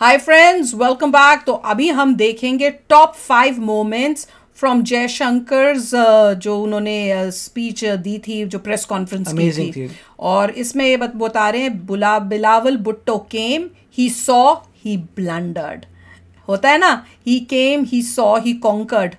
Hi friends, welcome back. तो अभी हम देखेंगे टॉप 5 मोमेंट्स फ्रॉम जयशंकर, जो उन्होंने स्पीच दी थी, जो प्रेस कॉन्फ्रेंस की थी। और इसमें ये बता रहे हैं, बिलावल भुट्टो केम, ही सॉ, ही ब्लंडर्ड। होता है ना, ही केम, ही सॉ, ही कॉन्कर्ड।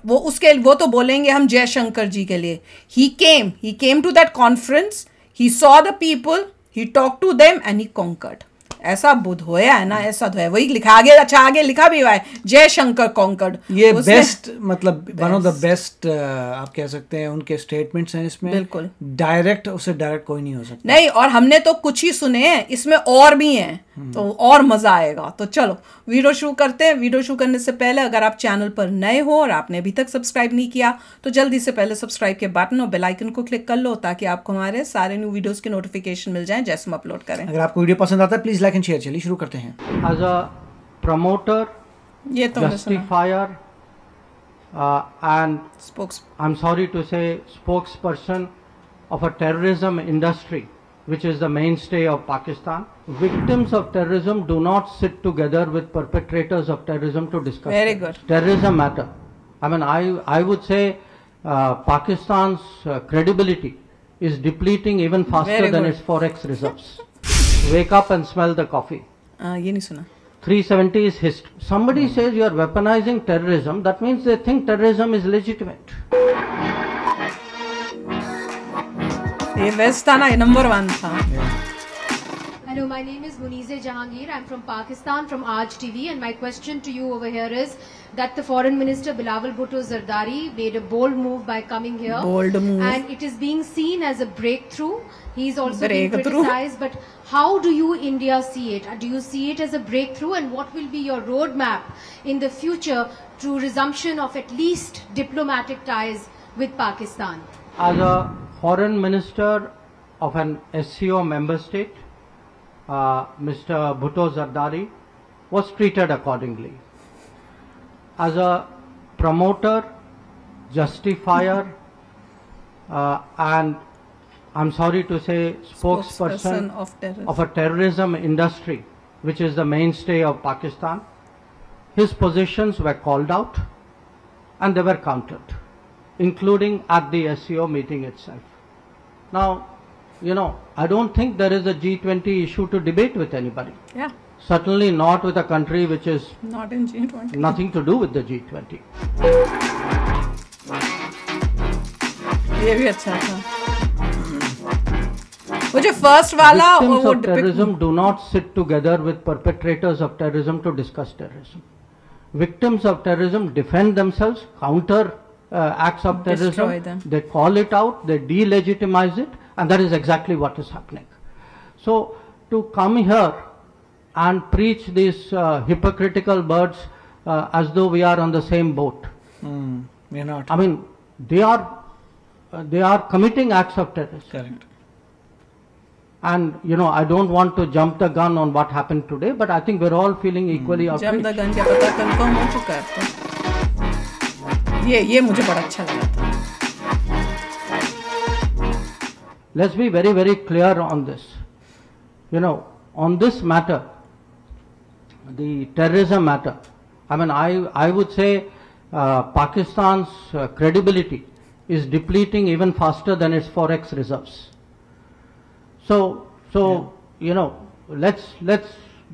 वो तो बोलेंगे हम जयशंकर जी के लिए। He came to that conference, he saw the people, he talk to them and he concurred. ऐसा बुध होया है ना, ऐसा तो है, वही लिखा आगे। अच्छा, आगे लिखा भी हुआ है जयशंकर कॉन्कर्ड। ये बेस्ट, मतलब वन ऑफ द बेस्ट आप कह सकते हैं उनके स्टेटमेंट्स हैं इसमें। बिल्कुल डायरेक्ट, उससे डायरेक्ट कोई नहीं हो सकता। नहीं, और हमने तो कुछ ही सुने हैं, इसमें और भी हैं, तो और मजा आएगा। तो चलो वीडियो शुरू करते हैं। वीडियो शुरू करने से पहले अगर आप चैनल पर नए हो और आपने अभी तक सब्सक्राइब नहीं किया तो जल्दी से पहले सब्सक्राइब के बटन और बेल आइकन को क्लिक कर लो, ताकि आपको हमारे सारे न्यू वीडियोस की नोटिफिकेशन मिल जाए जैसे हम अपलोड करें। अगर आपको वीडियो पसंद आता है प्लीज लाइक एंड शेयर। चलिए शुरू करते हैं। एज अ प्रमोटर, ये तो justifier, and spokes I'm sorry to say spokesperson of a terrorism industry which is the mainstay of Pakistan. Victims of terrorism do not sit together with perpetrators of terrorism to discuss Very good. terrorism matter. I mean, I would say Pakistan's credibility is depleting even faster Very than good. its forex reserves. Wake up and smell the coffee. ये नहीं सुना। 370 is history. Somebody says you are weaponizing terrorism, that means they think terrorism is legitimate. ये waste था ना, ये number 1 था। Hello, my name is Munize Jahangir. I'm from Pakistan, from Aaj TV, and my question to you over here is that the Foreign Minister Bilawal Bhutto Zardari made a bold move by coming here. Bold move. And it is being seen as a breakthrough. He's also being Breakthrough. criticized, but how do you, India, see it? Do you see it as a breakthrough, and what will be your roadmap in the future to resumption of at least diplomatic ties with Pakistan? As a foreign minister of an SCO member state, Mr. Bhutto Zardari was treated accordingly. As a promoter, justifier, and I'm sorry to say spokesperson of a terrorism industry which is the mainstay of Pakistan, his positions were called out and they were countered, including at the SCO meeting itself. Now, you know, I don't think there is a G20 issue to debate with anybody. Yeah. Certainly not with a country which is Not in G20. nothing to do with the G20. ये भी अच्छा था। वो जो first वाला, Victims वो of terrorism do not sit together with perpetrators of terrorism to discuss terrorism. Victims of terrorism defend themselves, counter acts of terrorism. Destroy them. They call it out, they delegitimize it, and that is exactly what is happening. So to come here and preach these hypocritical words as though we are on the same boat. We're not. I mean, they are committing acts of terrorism. Correct. And you know, I don't want to jump the gun on what happened today, but I think we're all feeling equally जम outraged. The gun क्या पता confirm हो चुका है। तो ये मुझे बड़ा अच्छा लगा था। Let's be very, very clear on this. You know, on this matter, the terrorism matter, I mean, I would say Pakistan's credibility is depleting even faster than its forex reserves. So you know, let's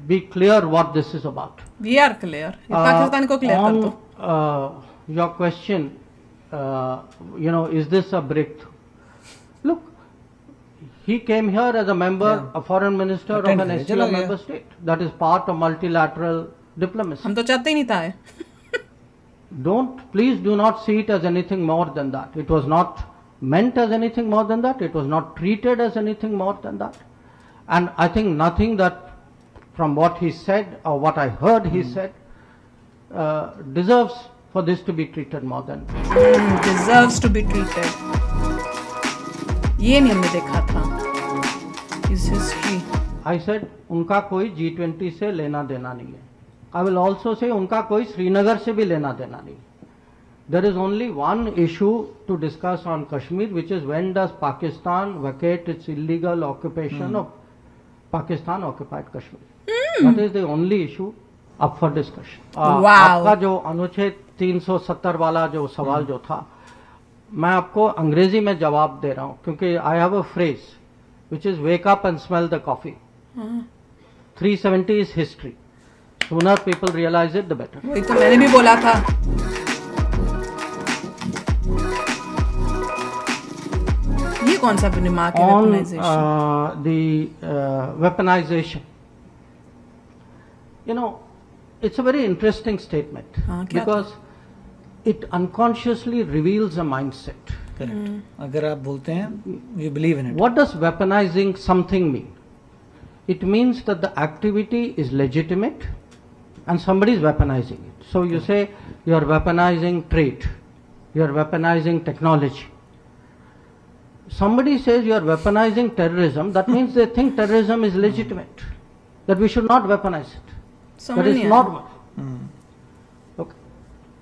be clear what this is about. We are clear. Pakistan को clear कर दो। On your question, you know, is this a breakthrough? Look, he came here as a member, a foreign minister of an SCO member state. That is part of multilateral diplomacy. हम तो चाहते ही नहीं था। Please do not see it as anything more than that. It was not meant as anything more than that. It was not treated as anything more than that. And I think nothing that from what he said or what I heard he said deserves for this to be treated more than Deserves to be treated. ये नहीं हमने देखा था। His history. I said उनका कोई G20 से लेना देना नहीं है. I will also say उनका कोई श्रीनगर से भी लेना देना नहीं. There is only one issue to discuss on Kashmir, which is when does Pakistan vacate its illegal occupation of Pakistan occupied Kashmir. That is the only issue up for discussion. Wow. आपका जो अनुच्छेद 370 वाला जो सवाल जो था, मैं आपको अंग्रेजी में जवाब दे रहा हूँ, क्योंकि I have a phrase which is wake up and smell the coffee. 370 is history. Sooner people realize it, the better. वही तो मैंने भी बोला था. ये कौन सा रिमार्क है? On the weaponization, you know, it's a very interesting statement because it unconsciously reveals a mindset. Correct. अगर आप बोलते हैं, you believe in it. What does weaponizing something mean? It means that the activity is legitimate and somebody is weaponizing it. So you say you are weaponizing trade, you are weaponizing technology. Somebody says you are weaponizing terrorism, that means they think terrorism is legitimate, that we should not weaponize it. That is normal. Okay.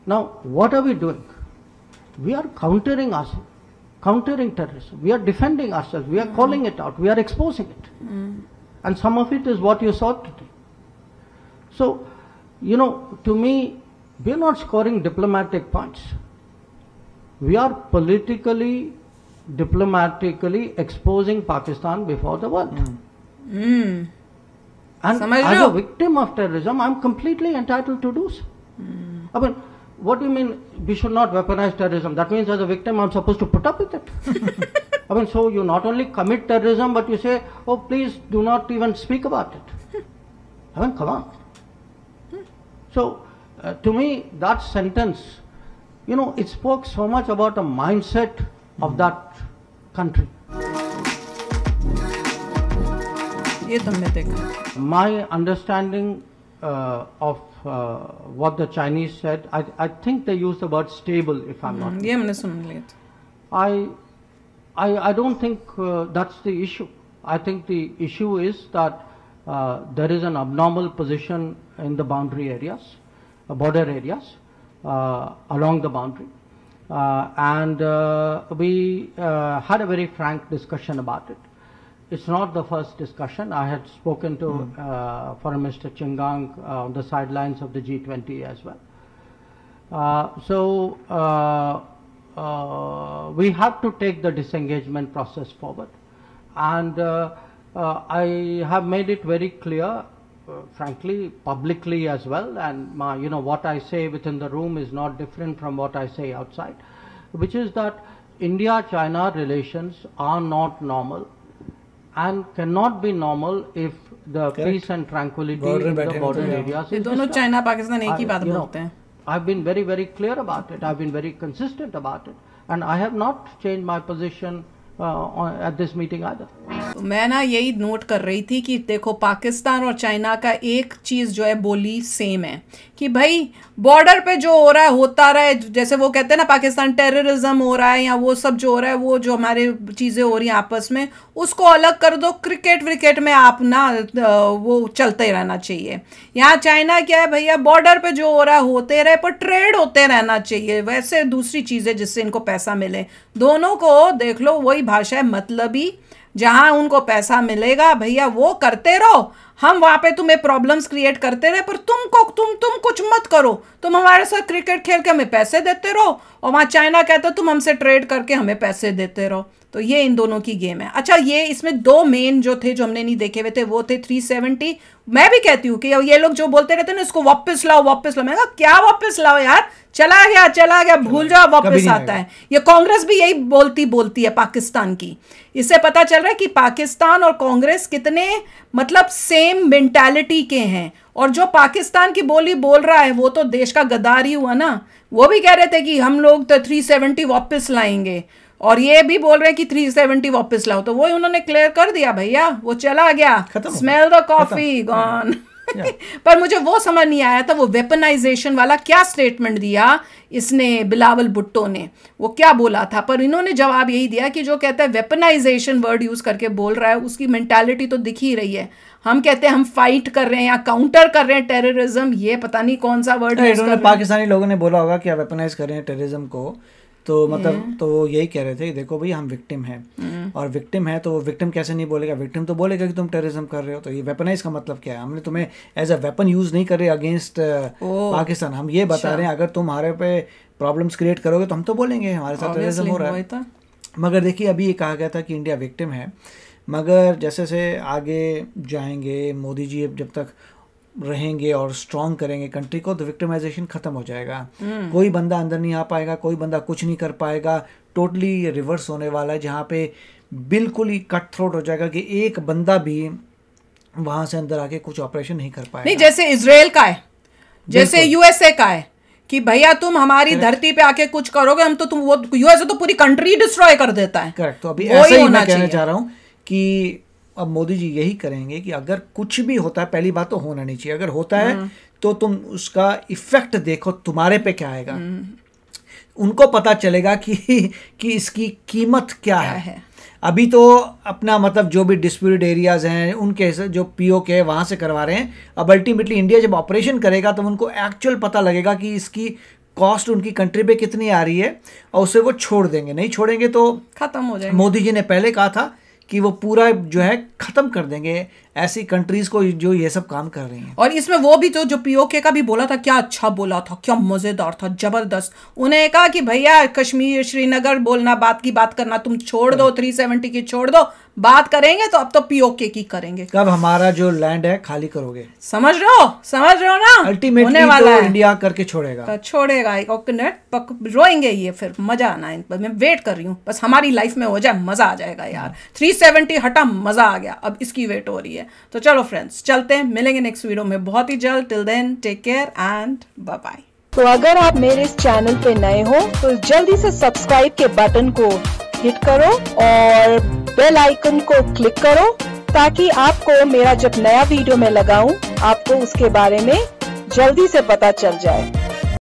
Now, what are we doing? We are countering ourselves, countering terrorism. We are defending ourselves. We are calling it out. We are exposing it. And some of it is what you saw today. So, you know, to me, we are not scoring diplomatic points. We are politically, diplomatically exposing Pakistan before the world. And as a victim of terrorism, I am completely entitled to do so. I mean, what do you mean we should not weaponize terrorism? That means as a victim I am supposed to put up with it. I mean, so you not only commit terrorism, but you say, oh, please do not even speak about it. I mean, come on. So, to me, that sentence, you know, it spoke so much about a mindset of that country. My understanding of what the Chinese said, I think they used the word stable, if I'm not mistaken. I don't think that's the issue. I think the issue is that there is an abnormal position in the boundary areas, border areas, along the boundary. And we had a very frank discussion about it. It's not the first discussion. I had spoken to Foreign Minister Chingang on the sidelines of the G20 as well. We have to take the disengagement process forward. And I have made it very clear, frankly, publicly as well, and you know, what I say within the room is not different from what I say outside, which is that India-China relations are not normal and cannot be normal if the peace and tranquility in the border areas is disturbed. China Pakistan एक ही बात बोलते हैं. I've been very, very clear about it. I've been very consistent about it, and I have not changed my position at this meeting either. मैं ना यही note कर रही थी कि देखो, पाकिस्तान और चाइना का एक चीज़ जो है बोली सेम है कि भाई बॉर्डर पे जो हो रहा है होता रहा है. जैसे वो कहते हैं ना, पाकिस्तान टेररिज्म हो रहा है या वो सब जो हो रहा है, वो जो हमारे चीज़ें हो रही हैं आपस में, उसको अलग कर दो. क्रिकेट विकेट में आप ना वो चलते ही रहना चाहिए. यहाँ चाइना क्या है भैया, बॉर्डर पे जो हो रहा है होते रहे, पर ट्रेड होते रहना चाहिए. वैसे दूसरी चीज़ें जिससे इनको पैसा मिले, दोनों को देख लो, वही भाषा है, मतलबी. जहां उनको पैसा मिलेगा भैया वो करते रहो, हम वहां पे तुम्हें प्रॉब्लम्स क्रिएट करते रहे, पर तुम कुछ मत करो. तुम हमारे साथ क्रिकेट खेल के हमें पैसे देते रहो, और वहां चाइना कहता है तुम हमसे ट्रेड करके हमें पैसे देते रहो. तो ये इन दोनों की गेम है. अच्छा, ये इसमें दो मेन जो थे, जो हमने नहीं देखे हुए थे, वो थे 370. मैं भी कहती हूँ कि ये लोग जो बोलते रहते हैं ना, इसको वापस लाओ वापस लाओ. मैं कहा क्या वापस लाओ यार, चला गया, भूल जाओ, वापस आता है. ये कांग्रेस भी यही बोलती है पाकिस्तान की. इससे पता चल रहा है कि पाकिस्तान और कांग्रेस कितने मतलब सेम मेंटालिटी के हैं. और जो पाकिस्तान की बोली बोल रहा है वो तो देश का गद्दार ही हुआ ना. वो भी कह रहे थे कि हम लोग तो 370 वापस लाएंगे, और ये भी बोल रहे हैं कि 370 वापस लाओ. तो वो उन्होंने क्लियर कर दिया भैया, वो चला गया. Smell the coffee gone. पर मुझे वो समझ नहीं आया था, वो वेपनाइजेशन वाला क्या स्टेटमेंट दिया इसने, बिलावल भुट्टो ने, वो क्या बोला था. पर इन्होंने जवाब यही दिया कि जो कहता है वेपनाइजेशन वर्ड यूज करके बोल रहा है, उसकी मेंटालिटी तो दिख ही रही है. हम कहते हैं हम फाइट कर रहे हैं या काउंटर कर रहे हैं टेररिज्म, ये पता नहीं कौन सा वर्ड यूज कर रहे हैं. पाकिस्तानी लोगों ने बोला होगा कि आप वेपनाइज कर रहे हैं टेररिज्म को, तो मतलब तो यही कह रहे थे, देखो भाई हम विक्टिम हैं, और विक्टिम है तो विक्टिम कैसे नहीं बोलेगा, विक्टिम तो बोलेगा कि तुम टेररिज्म कर रहे हो। तो ये वेपनाइज का मतलब क्या है, हमने तुम्हें एज अ वेपन यूज नहीं कर रहे अगेंस्ट पाकिस्तान, हम ये बता रहे हैं अगर तुम हमारे पे प्रॉब्लम्स क्रिएट करोगे तो हम तो बोलेंगे हमारे साथ टेररिज्म हो रहा है। मगर देखिए अभी ये कहा गया था कि इंडिया विक्टिम है, मगर जैसे से आगे जाएंगे मोदी जी जब तक रहेंगे और स्ट्रॉन्ग करेंगे कंट्री को, तो विक्टिमाइजेशन खत्म हो जाएगा। कोई बंदा अंदर नहीं आ पाएगा, कोई बंदा कुछ नहीं कर पाएगा, टोटली रिवर्स होने वाला है, जहाँ पे बिल्कुल ही कट थ्रोट हो जाएगा कि एक बंदा भी वहां से अंदर आके कुछ ऑपरेशन नहीं कर पाएगा। नहीं, जैसे इजराइल का है, जैसे यूएसए का है कि भैया तुम हमारी धरती पे आके कुछ करोगे हम तो तुम, वो यूएसए तो पूरी कंट्री डिस्ट्रॉय कर देता है। करेक्ट। तो अभी ऐसा ही मैं कहना चाह रहा हूँ कि अब मोदी जी यही करेंगे कि अगर कुछ भी होता है, पहली बात तो होना नहीं चाहिए, अगर होता है तो तुम उसका इफेक्ट देखो तुम्हारे पे क्या आएगा, उनको पता चलेगा कि इसकी कीमत क्या है। अभी तो अपना मतलब जो भी डिस्प्यूटेड एरियाज हैं उनके जो पीओके है वहाँ से करवा रहे हैं, अब अल्टीमेटली इंडिया जब ऑपरेशन करेगा तो उनको एक्चुअल पता लगेगा कि इसकी कॉस्ट उनकी कंट्री पे कितनी आ रही है, और उसे वो छोड़ देंगे। नहीं छोड़ेंगे तो खत्म हो जाएगा। मोदी जी ने पहले कहा था कि वो पूरा जो है खत्म कर देंगे ऐसी कंट्रीज को जो ये सब काम कर रही हैं। और इसमें वो भी तो जो पीओके का भी बोला था, क्या अच्छा बोला था, क्या मजेदार था, जबरदस्त। उन्हें कहा कि भैया कश्मीर श्रीनगर बोलना, बात की बात करना तुम छोड़ दो, 370 की छोड़ दो, बात करेंगे तो अब तो पीओके की करेंगे। कब हमारा जो लैंड है खाली करोगे, समझ रहे हो ना, अल्टीमेटली तो इंडिया करके छोड़ेगा रोएंगे ये, फिर मजा आना है। मैं वेट कर रही हूँ, बस हमारी लाइफ में हो जाए, मजा आ जाएगा यार। 370 हटा, मजा आ गया, अब इसकी वेट हो रही है। तो चलो फ्रेंड्स चलते हैं, मिलेंगे नेक्स्ट वीडियो में बहुत ही जल्द। Till then take care and bye bye. तो अगर आप मेरे इस चैनल पे नए हो तो जल्दी से सब्सक्राइब के बटन को हिट करो और बेल आइकन को क्लिक करो, ताकि आपको मेरा जब नया वीडियो मैं लगाऊं आपको उसके बारे में जल्दी से पता चल जाए।